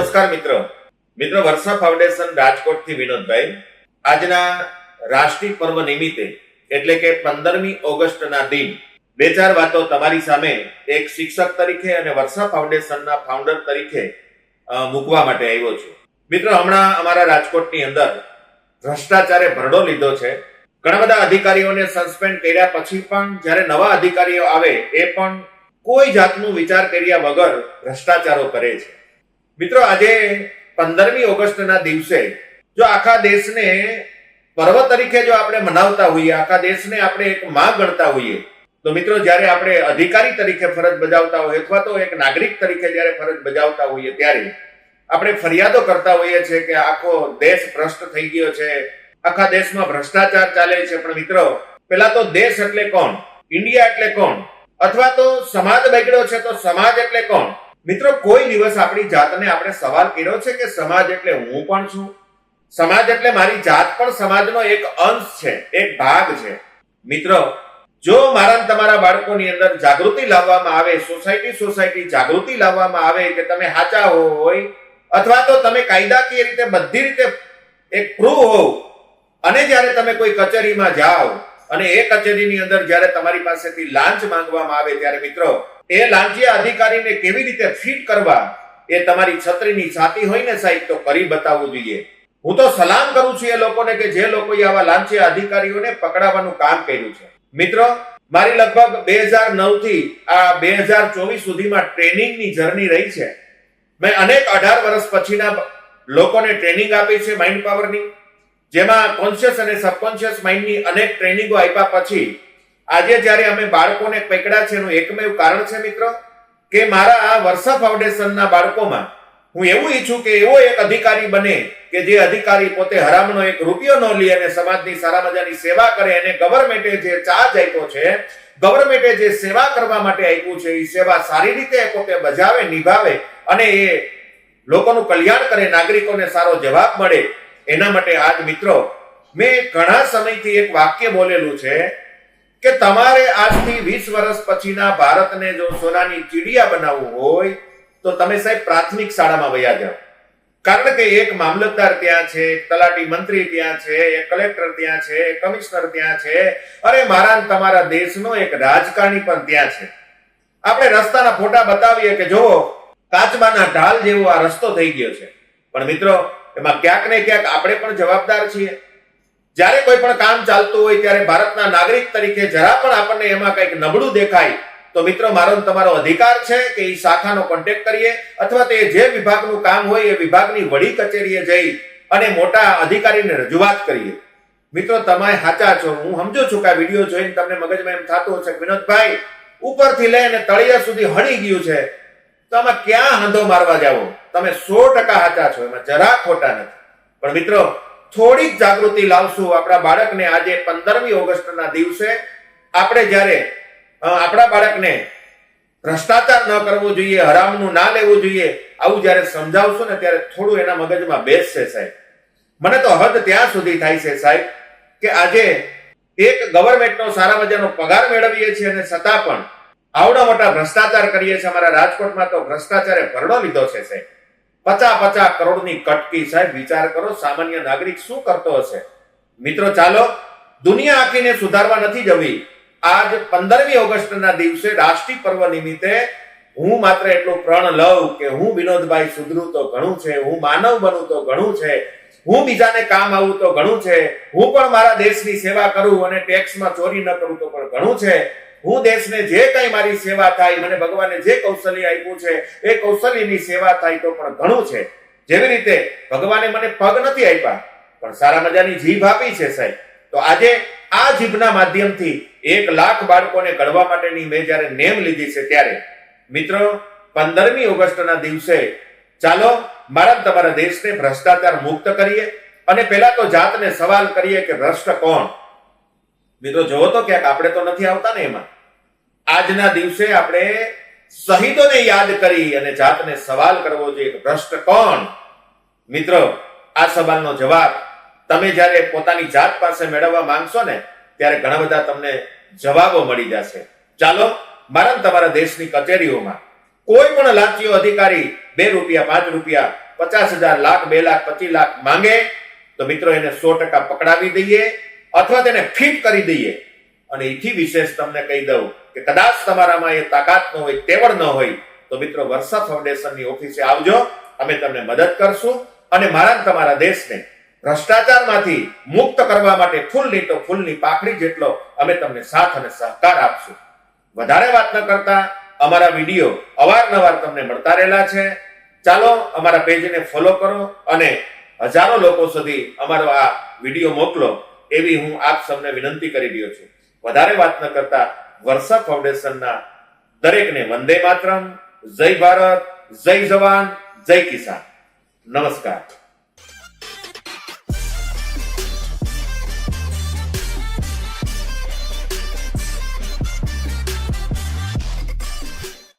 નમસ્કાર મિત્રો વર્ષા ફાઉન્ડેશન રાજકોટથી વિનોદભાઈ આજના રાષ્ટ્રીય પર્વ નિમિત્તે એટલે કે 15મી ઓગસ્ટના દિન બે ચાર વાતો તમારી સામે એક શિક્ષક તરીકે અને વર્ષા ફાઉન્ડેશનના ફાઉન્ડર તરીકે મૂકવા માટે આવ્યો છું। મિત્રો હમણાં અમારા રાજકોટની અંદર ભ્રષ્ટાચારે ભરડો લીધો છે। ઘણા બધા અધિકારીઓને સસ્પેન્ડ કર્યા પછી પણ જ્યારે નવા અધિકારીઓ આવે એ પણ કોઈ જાતનું વિચાર કર્યા વગર ભ્રષ્ટાચારો કરે છે। મિત્રો આજે 15મી ઓગસ્ટના દિવસે જો આખા દેશને પર્વ તરીકે જો આપણે મનાવતા હોઈએ, આખા દેશને આપણે એક માં ગણતા હોઈએ, તો મિત્રો જ્યારે આપણે અધિકારી તરીકે ફરજ બજાવતા હોઈએ અથવા તો એક નાગરિક તરીકે જ્યારે ફરજ બજાવતા હોઈએ ત્યારે આપણે ફરિયાદો કરતા હોઈએ છીએ કે આખો દેશ ભ્રષ્ટ થઈ ગયો છે, આખા દેશમાં ભ્રષ્ટાચાર ચાલે છે। પણ મિત્રો પેલા તો દેશ એટલે કોણ, ઇન્ડિયા એટલે કોણ, અથવા તો સમાજ બગડ્યો છે તો સમાજ એટલે કોણ? મિત્રો કોઈ દિવસ આપણી જાતને આપણે સવાલ કર્યો છે કે સમાજ એટલે હું પણ છું? સમાજ એટલે મારી જાત પણ સમાજનો એક અંશ છે, એક ભાગ છે। મિત્રો જો મારા તમારા બાળકોની અંદર જાગૃતિ લાવવામાં આવે, સોસાયટી જાગૃતિ લાવવામાં આવે કે તમે સાચા હોય અથવા તો તમે કાયદાકીય રીતે બધી રીતે એક પ્રૂવ હોવ અને જ્યારે તમે કોઈ કચેરીમાં જાઓ અને એ કચેરીની અંદર જ્યારે તમારી પાસેથી લાંચ માંગવામાં આવે ત્યારે મિત્રો એ લાંચિયા અધિકારીને કેવી રીતે ફિટ કરવા એ તમારી છત્રીની છાતી હોય ને સાહેબ તો કરી બતાવવું જોઈએ। હું તો સલામ કરું છું એ લોકોને કે જે લોકોએ આવા લાંચિયા અધિકારીઓને પકડાવવાનું કામ કર્યું છે। મિત્રો મારી લગભગ 2009 થી આ 2024 સુધીમાં ટ્રેનિંગની જર્ની રહી છે। મેં અનેક 18 વર્ષ પછીના લોકોને ટ્રેનિંગ આપી છે માઇન્ડ પાવરની, જેમાં કોન્શિયસ અને સબકોન્શિયસ માઇન્ડની અનેક ટ્રેનિંગો આપ્યા પછી આજે જ્યારે અમે બાળકોને પકડ્યા છે એનું એકમેવ કારણ છે મિત્રો કે મારા આ વર્ષા ફાઉન્ડેશનના બાળકોમાં હું એવું ઈચ્છું કે એવો એક અધિકારી બને કે જે અધિકારી પોતે હરામનો એક રૂપિયો ન લે અને સમાજની સારા મજાની સેવા કરે અને ગવર્મેન્ટે જે ચાર્જ આપ્યો છે, ગવર્મેન્ટે જે સેવા કરવા માટે આપ્યું છે એ સેવા સારી રીતે પોતે બજાવે, નિભાવે અને એ લોકોનું કલ્યાણ કરે, નાગરિકોને સારો જવાબ મળે। એના માટે આજ મિત્રો મેં ઘણા સમયથી એક વાક્ય બોલેલું છે કે તમારે આજથી 20 વર્ષ પછીના ભારતને જો સોનાની ચીડિયા બનાવવું હોય તો તમે સાહેબ પ્રાથમિક શાળામાં વયા જાઓ। કારણ કે એક મામલતદાર ત્યાં છે, એક તલાટી મંત્રી ત્યાં છે, એક કલેક્ટર ત્યાં છે, એક કમિશનર ત્યાં છે, અરે મારા તમારા દેશનો એક રાજકારણી પણ ત્યાં છે। આપણે રસ્તાના ફોટા બતાવીએ કે જો કાચબાના ઢાલ જેવો આ રસ્તો થઈ ગયો છે, પણ મિત્રો એમાં ક્યાંક ને ક્યાંક આપણે પણ જવાબદાર છીએ। જ્યારે કોઈ પણ કામ ચાલતું હોય ત્યારે ભારતના નાગરિક તરીકે જરા પણ આપણને એમાં કંઈક નબળું દેખાય તો મિત્રો મારો તમારો અધિકાર છે કે એ શાખાનો કોન્ટેક્ટ કરીએ અથવા તે જે વિભાગનું કામ હોય એ વિભાગની વડી કચેરીએ જઈ અને મોટા અધિકારીને રજૂઆત કરીએ। મિત્રો તમે સાચા છો, હું સમજુ છું કે આ વિડીયો જોઈને તમને મગજમાં એમ થતું હશે કે વિનોદભાઈ ઉપરથી લઈને તળિયા સુધી હળી ગયું છે તો આમાં ક્યાં હંધો મારવા જાવો? તમે 100% સાચા છો, એમાં જરા ખોટા નથી। પણ મિત્રો થોડીક જાગૃતિ લાવશું આપણા બાળકને આજે 15મી ઓગસ્ટના દિવસે આપણે જ્યારે આપણા બાળકને ભ્રષ્ટાચાર ન કરવો જોઈએ, હરામનું ના લેવું જોઈએ, આવું જ્યારે સમજાવશું ને ત્યારે થોડું એના મગજમાં બેસશે સાહેબ। મને તો હદ ત્યાં સુધી થાય છે સાહેબ કે આજે એક ગવર્મેન્ટનો સારા મજાનો પગાર મેળવીએ છીએ અને છતાં પણ આવડા મોટા ભ્રષ્ટાચાર કરીએ છીએ। અમારા રાજકોટમાં તો ભ્રષ્ટાચારે ભરડો લીધો છે સાહેબ। 50 કરોડની કટકી સાહેબ, વિચાર કરો સામાન્ય નાગરિક શું કરતો હશે? મિત્રો ચાલો દુનિયા આખીને સુધારવા નથી જવી। આજ 15મી ઓગસ્ટના દિવસે રાષ્ટ્રીય પર્વ નિમિત્તે હું માત્ર એટલું પ્રણ લઉં કે હું વિનોદભાઈ સુધરું તો ઘણું છે, હું માનવ બનું તો ઘણું છે, હું બીજાને કામ આવું તો ઘણું છે, હું પણ મારા દેશની સેવા કરું અને ટેક્સમાં ચોરી ન કરું તો પણ ઘણું છે, હું દેશને જે કંઈ મારી સેવા થાય, મને ભગવાને જે કૌશલ્ય આપ્યું છે એ કૌશલ્યની સેવા થાય તો પણ ઘણું છે। જેવી રીતે ભગવાને મને પગ નથી આપ્યા પણ સારા મજાની જીભ આપી છે સાહેબ, તો આજે આ જીભના માધ્યમથી 1 લાખ બાળકોને ઘડવા માટેની મેં જ્યારે નેમ લીધી છે ત્યારે મિત્રો 15મી ઓગસ્ટના દિવસે ચાલો મારા તમારા દેશને ભ્રષ્ટાચાર મુક્ત કરીએ અને પહેલા તો જાતને સવાલ કરીએ કે ભ્રષ્ટ કોણ? મિત્રો જોવો તો ક્યાંક આપણે તો નથી આવતા ને એમાં। આજના દિવસે આપણે શહીદોને યાદ કરી અને જાતને સવાલ કરવો જોઈએ કે ભ્રષ્ટ કોણ? મિત્રો આ સવાલનો જવાબ તમે જ્યારે પોતાની જાત પાસે મેળવવા માંગશો ને ત્યારે ઘણા બધા તમને જવાબો મળી જશે। ચાલો મારા તમારા દેશની કચેરીઓમાં કોઈ પણ લાંચિયો અધિકારી 2 રૂપિયા 5 રૂપિયા 50,000, લાખ, 2 લાખ, 25 લાખ માંગે તો મિત્રો એને 100% પકડાવી દઈએ અથવા તેને ફિટ કરી દઈએ. અને એથી વિશેષ તમને કહી દઉં કે કદાચ તમારામાં એ તાકાત ન હોય, તેવડ ન હોય તો મિત્રો વર્ષા ફાઉન્ડેશનની ઓફિસે આવજો. અમે તમને મદદ કરશું અને મારા તમારા દેશને ભ્રષ્ટાચારમાંથી મુક્ત કરવા માટે ફૂલની તો ફૂલની પાખડી જેટલો અમે તમને સાથ અને સહકાર આપશું. વધારે વાત ન કરતા અમારા વિડીયો અવારનવાર તમને મળતા રહેલા છે. ચાલો અમારા પેજને ફોલો કરો અને હજારો લોકો સુધી અમારો આ વિડીયો મોકલો એવી હું આપ સૌને વિનંતી કરી રહ્યો છું. વધારે વાત ન કરતા વર્ષા ફાઉન્ડેશનના દરેકને વંદે માતરમ, જય ભારત, જય જવાન, જય કિસાન. નમસ્કાર.